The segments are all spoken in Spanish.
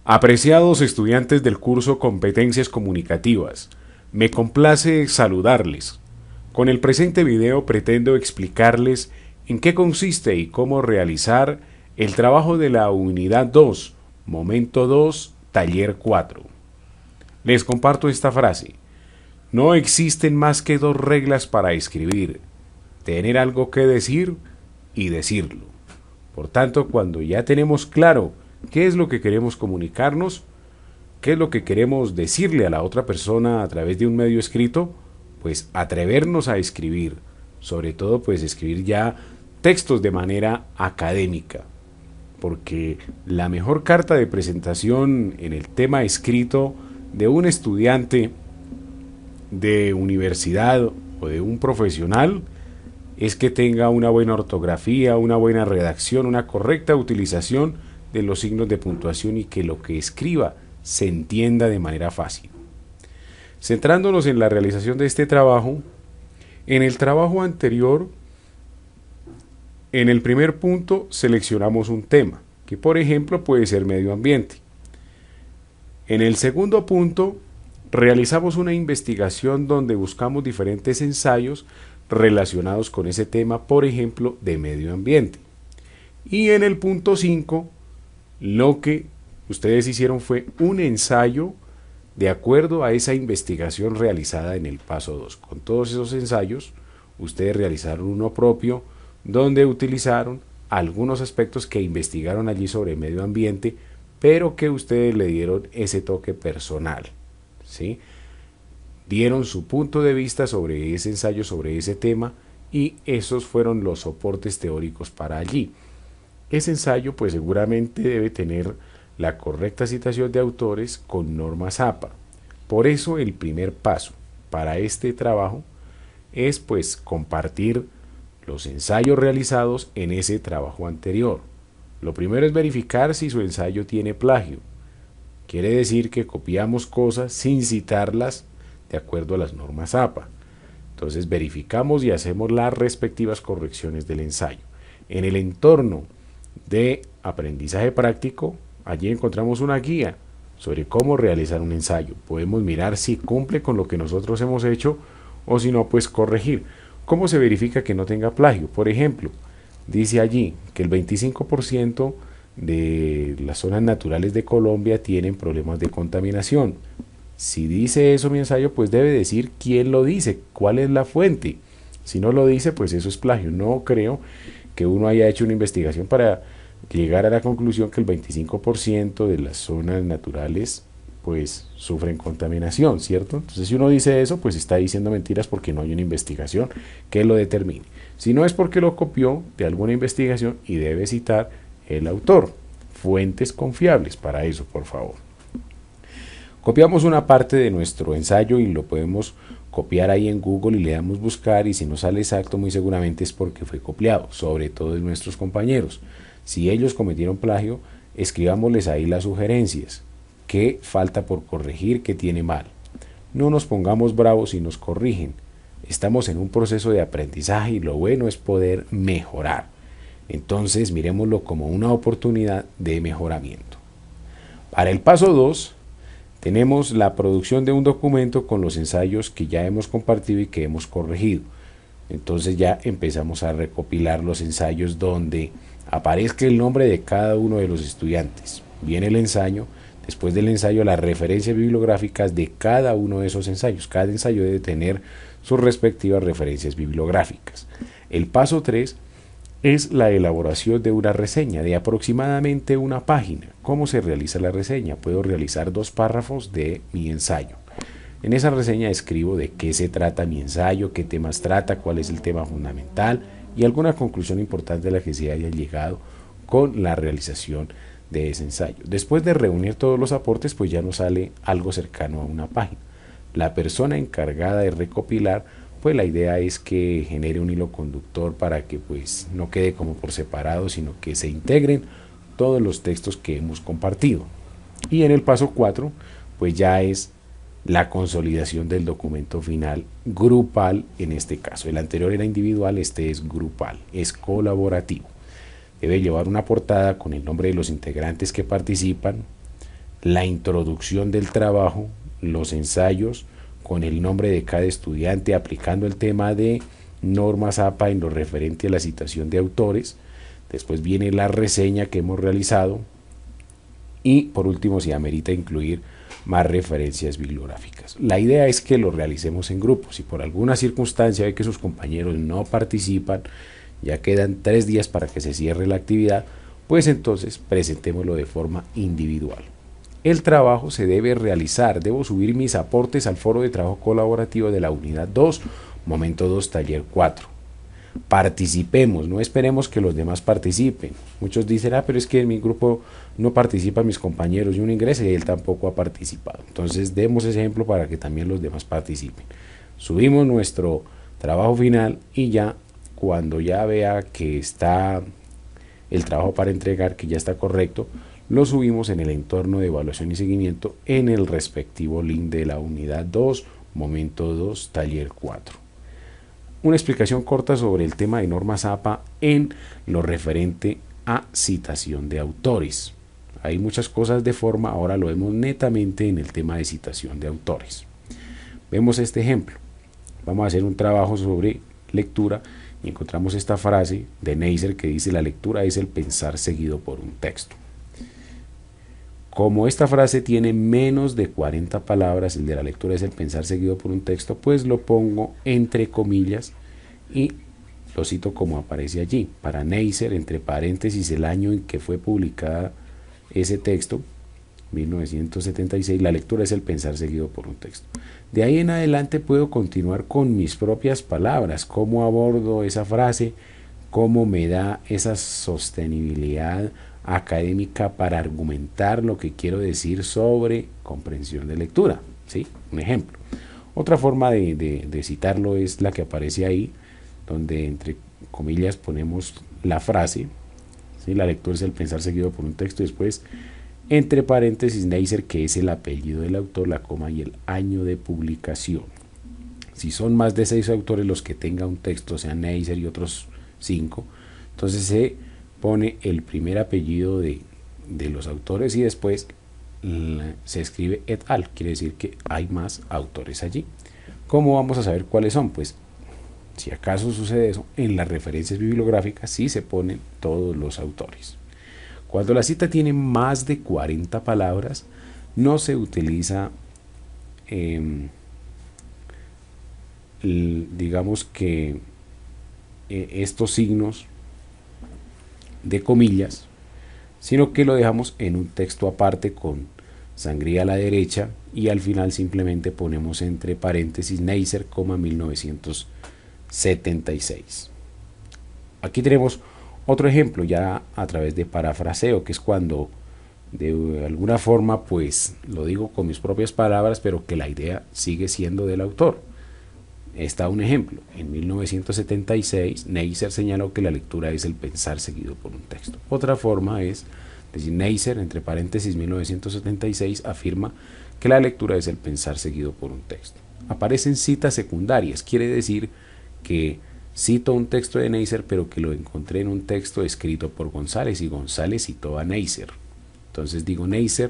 Apreciados estudiantes del curso Competencias Comunicativas, me complace saludarles. Con el presente video pretendo explicarles en qué consiste y cómo realizar el trabajo de la unidad 2, momento 2, taller 4. Les comparto esta frase. No existen más que dos reglas para escribir: tener algo que decir y decirlo. Por tanto, cuando ya tenemos claro qué es lo que queremos comunicarnos, qué es lo que queremos decirle a la otra persona a través de un medio escrito, pues atrevernos a escribir, sobre todo pues escribir ya textos de manera académica, porque la mejor carta de presentación en el tema escrito de un estudiante de universidad o de un profesional es que tenga una buena ortografía, una buena redacción, una correcta utilización de los signos de puntuación y que lo que escriba se entienda de manera fácil. Centrándonos en la realización de este trabajo, en el trabajo anterior, en el primer punto seleccionamos un tema, que por ejemplo puede ser medio ambiente. En el segundo punto, realizamos una investigación donde buscamos diferentes ensayos relacionados con ese tema, por ejemplo, de medio ambiente. Y en el punto 5, lo que ustedes hicieron fue un ensayo de acuerdo a esa investigación realizada en el paso 2. Con todos esos ensayos, ustedes realizaron uno propio donde utilizaron algunos aspectos que investigaron allí sobre medio ambiente, pero que ustedes le dieron ese toque personal, ¿sí? Dieron su punto de vista sobre ese ensayo, sobre ese tema, y esos fueron los soportes teóricos para allí. Ese ensayo pues seguramente debe tener la correcta citación de autores con normas APA. Por eso el primer paso para este trabajo es pues compartir los ensayos realizados en ese trabajo anterior. Lo primero es verificar si su ensayo tiene plagio. Quiere decir que copiamos cosas sin citarlas de acuerdo a las normas APA. Entonces verificamos y hacemos las respectivas correcciones del ensayo. En el entorno de aprendizaje práctico, allí encontramos una guía sobre cómo realizar un ensayo. Podemos mirar si cumple con lo que nosotros hemos hecho o si no, pues corregir. ¿Cómo se verifica que no tenga plagio? Por ejemplo, dice allí que el 25% de las zonas naturales de Colombia tienen problemas de contaminación. Si dice eso mi ensayo, pues debe decir quién lo dice, cuál es la fuente. Si no lo dice, pues eso es plagio. No creo que uno haya hecho una investigación para llegar a la conclusión que el 25% de las zonas naturales pues sufren contaminación, ¿cierto? Entonces si uno dice eso, pues está diciendo mentiras porque no hay una investigación que lo determine. Si no es porque lo copió de alguna investigación y debe citar el autor. Fuentes confiables para eso, por favor. Copiamos una parte de nuestro ensayo y lo podemos copiar ahí en Google y le damos buscar, y si no sale exacto muy seguramente es porque fue copiado, sobre todo de nuestros compañeros. Si ellos cometieron plagio, escribámosles ahí las sugerencias. ¿Qué falta por corregir? ¿Qué tiene mal? No nos pongamos bravos si nos corrigen. Estamos en un proceso de aprendizaje y lo bueno es poder mejorar. Entonces miremoslo como una oportunidad de mejoramiento. Para el paso 2 tenemos la producción de un documento con los ensayos que ya hemos compartido y que hemos corregido. Entonces ya empezamos a recopilar los ensayos donde aparezca el nombre de cada uno de los estudiantes. Viene el ensayo, después del ensayo las referencias bibliográficas de cada uno de esos ensayos. Cada ensayo debe tener sus respectivas referencias bibliográficas. El paso 3 es la elaboración de una reseña de aproximadamente una página. ¿Cómo se realiza la reseña? Puedo realizar 2 párrafos de mi ensayo. En esa reseña escribo de qué se trata mi ensayo, qué temas trata, cuál es el tema fundamental y alguna conclusión importante a la que se haya llegado con la realización de ese ensayo. Después de reunir todos los aportes, pues ya nos sale algo cercano a una página. La persona encargada de recopilar, pues la idea es que genere un hilo conductor para que pues no quede como por separado, sino que se integren todos los textos que hemos compartido. Y en el paso 4, pues ya es la consolidación del documento final grupal en este caso. El anterior era individual, este es grupal, es colaborativo. Debe llevar una portada con el nombre de los integrantes que participan, la introducción del trabajo, los ensayos con el nombre de cada estudiante, aplicando el tema de normas APA en lo referente a la citación de autores. Después viene la reseña que hemos realizado y por último si amerita incluir más referencias bibliográficas. La idea es que lo realicemos en grupo. Si por alguna circunstancia ve que sus compañeros no participan, ya quedan 3 días para que se cierre la actividad, pues entonces presentémoslo de forma individual. El trabajo se debe realizar, debo subir mis aportes al foro de trabajo colaborativo de la unidad 2, momento 2, taller 4. Participemos, no esperemos que los demás participen. Muchos dicen, pero es que en mi grupo no participan mis compañeros y uno ingresa y él tampoco ha participado. Entonces demos ese ejemplo para que también los demás participen. Subimos nuestro trabajo final y ya cuando ya vea que está el trabajo para entregar, que ya está correcto, lo subimos en el entorno de evaluación y seguimiento en el respectivo link de la unidad 2, momento 2, taller 4. Una explicación corta sobre el tema de normas APA en lo referente a citación de autores. Hay muchas cosas de forma, ahora lo vemos netamente en el tema de citación de autores. Vemos este ejemplo. Vamos a hacer un trabajo sobre lectura y encontramos esta frase de Neisser que dice: la lectura es el pensar seguido por un texto. Como esta frase tiene menos de 40 palabras, el de la lectura es el pensar seguido por un texto, pues lo pongo entre comillas y lo cito como aparece allí. Para Neisser, entre paréntesis, el año en que fue publicada ese texto, 1976, la lectura es el pensar seguido por un texto. De ahí en adelante puedo continuar con mis propias palabras, cómo abordo esa frase, cómo me da esa sostenibilidad académica para argumentar lo que quiero decir sobre comprensión de lectura, ¿sí? Un ejemplo. Otra forma de citarlo es la que aparece ahí, donde entre comillas ponemos la frase, ¿sí? La lectura es el pensar seguido por un texto, y después entre paréntesis Neisser, que es el apellido del autor, la coma y el año de publicación. Si son más de 6 autores los que tenga un texto, sean Neisser y otros 5, entonces se pone el primer apellido de los autores y después se escribe et al, quiere decir que hay más autores allí. ¿Cómo vamos a saber cuáles son? Pues si acaso sucede eso, en las referencias bibliográficas sí se ponen todos los autores. Cuando la cita tiene más de 40 palabras, no se utiliza, digamos que estos signos de comillas, sino que lo dejamos en un texto aparte con sangría a la derecha y al final simplemente ponemos entre paréntesis Neisser, 1976. Aquí tenemos otro ejemplo ya a través de parafraseo, que es cuando de alguna forma pues lo digo con mis propias palabras, pero que la idea sigue siendo del autor. Está un ejemplo. En 1976, Neisser señaló que la lectura es el pensar seguido por un texto. Otra forma es decir, Neisser, entre paréntesis 1976, afirma que la lectura es el pensar seguido por un texto. Aparecen citas secundarias, quiere decir que cito un texto de Neisser, pero que lo encontré en un texto escrito por González y González citó a Neisser. Entonces digo Neisser,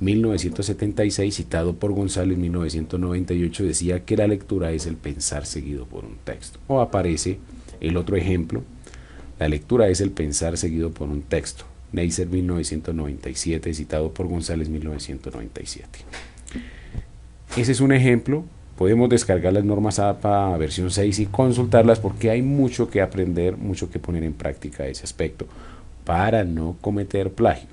1976, citado por González, 1998, decía que la lectura es el pensar seguido por un texto. O aparece el otro ejemplo, la lectura es el pensar seguido por un texto. Neisser, 1997, citado por González, 1997. Ese es un ejemplo. Podemos descargar las normas APA versión 6 y consultarlas porque hay mucho que aprender, mucho que poner en práctica ese aspecto para no cometer plagio.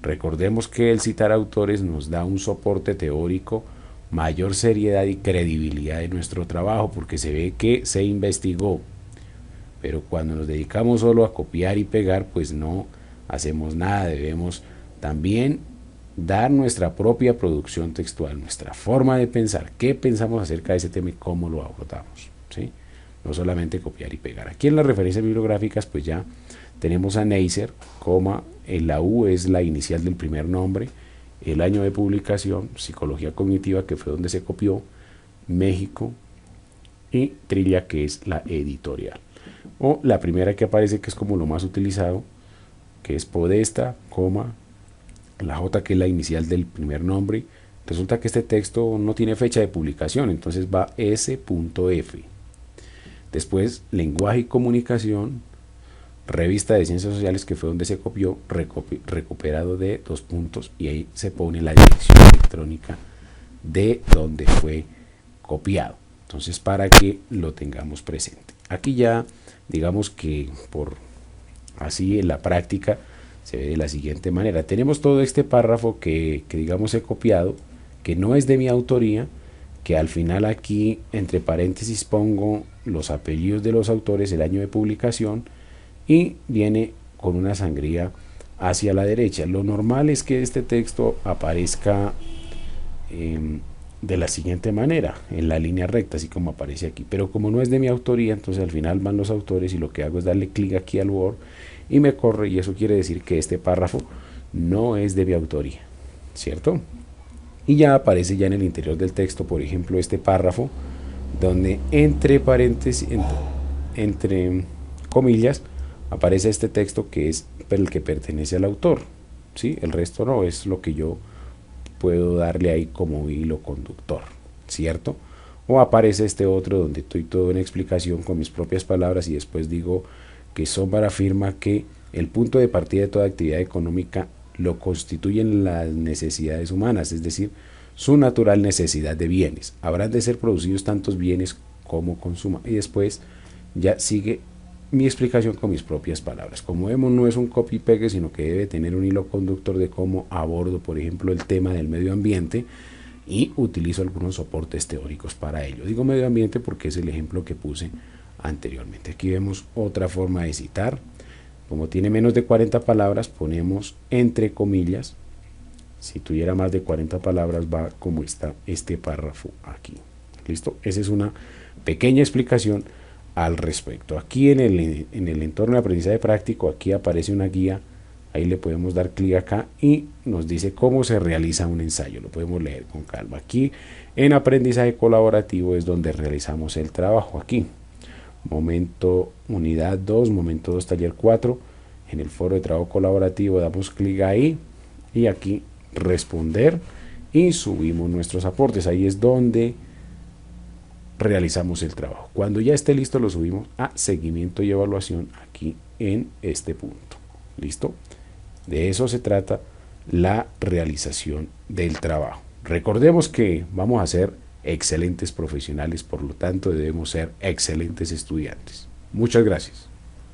Recordemos que el citar autores nos da un soporte teórico, mayor seriedad y credibilidad de nuestro trabajo porque se ve que se investigó. Pero cuando nos dedicamos solo a copiar y pegar, pues no hacemos nada. Debemos también dar nuestra propia producción textual, nuestra forma de pensar, qué pensamos acerca de ese tema y cómo lo abordamos, ¿sí? No solamente copiar y pegar. Aquí en las referencias bibliográficas pues ya tenemos a Neisser, la U es la inicial del primer nombre, el año de publicación, Psicología Cognitiva, que fue donde se copió, México, y Trilla, que es la editorial. O la primera que aparece, que es como lo más utilizado, que es Podesta, la J, que es la inicial del primer nombre. Resulta que este texto no tiene fecha de publicación, entonces va S.F. Después, lenguaje y comunicación, revista de ciencias sociales, que fue donde se copió, recuperado de dos puntos, y ahí se pone la dirección electrónica de donde fue copiado. Entonces, para que lo tengamos presente. Aquí ya, digamos que por así en la práctica se ve de la siguiente manera. Tenemos todo este párrafo que digamos he copiado, que no es de mi autoría, que al final aquí entre paréntesis pongo los apellidos de los autores, el año de publicación, y viene con una sangría hacia la derecha. Lo normal es que este texto aparezca de la siguiente manera, en la línea recta, así como aparece aquí, pero como no es de mi autoría, entonces al final van los autores y lo que hago es darle clic aquí al Word y me corre, y eso quiere decir que este párrafo no es de mi autoría, ¿cierto? Y ya aparece ya en el interior del texto, por ejemplo, este párrafo donde entre paréntesis, entre comillas, aparece este texto que es el que pertenece al autor, ¿sí? El resto no, es lo que yo puedo darle ahí como hilo conductor, ¿cierto? O aparece este otro donde estoy todo en explicación con mis propias palabras y después digo que Sombart afirma que el punto de partida de toda actividad económica lo constituyen las necesidades humanas, es decir, su natural necesidad de bienes. Habrán de ser producidos tantos bienes como consuma. Y después ya sigue mi explicación con mis propias palabras. Como vemos, no es un copy-pegue, sino que debe tener un hilo conductor de cómo abordo, por ejemplo, el tema del medio ambiente y utilizo algunos soportes teóricos para ello. Digo medio ambiente porque es el ejemplo que puse anteriormente. Aquí vemos otra forma de citar. Como tiene menos de 40 palabras, ponemos entre comillas. Si tuviera más de 40 palabras, va como está este párrafo aquí. ¿Listo? Esa es una pequeña explicación al respecto. Aquí en el entorno de aprendizaje práctico, aquí aparece una guía, ahí le podemos dar clic acá y nos dice cómo se realiza un ensayo, lo podemos leer con calma. Aquí en aprendizaje colaborativo es donde realizamos el trabajo. Aquí, momento unidad 2, momento 2, taller 4, en el foro de trabajo colaborativo damos clic ahí y aquí responder y subimos nuestros aportes. Ahí es donde realizamos el trabajo. Cuando ya esté listo lo subimos a seguimiento y evaluación aquí en este punto. ¿Listo? De eso se trata la realización del trabajo. Recordemos que vamos a ser excelentes profesionales, por lo tanto debemos ser excelentes estudiantes. Muchas gracias.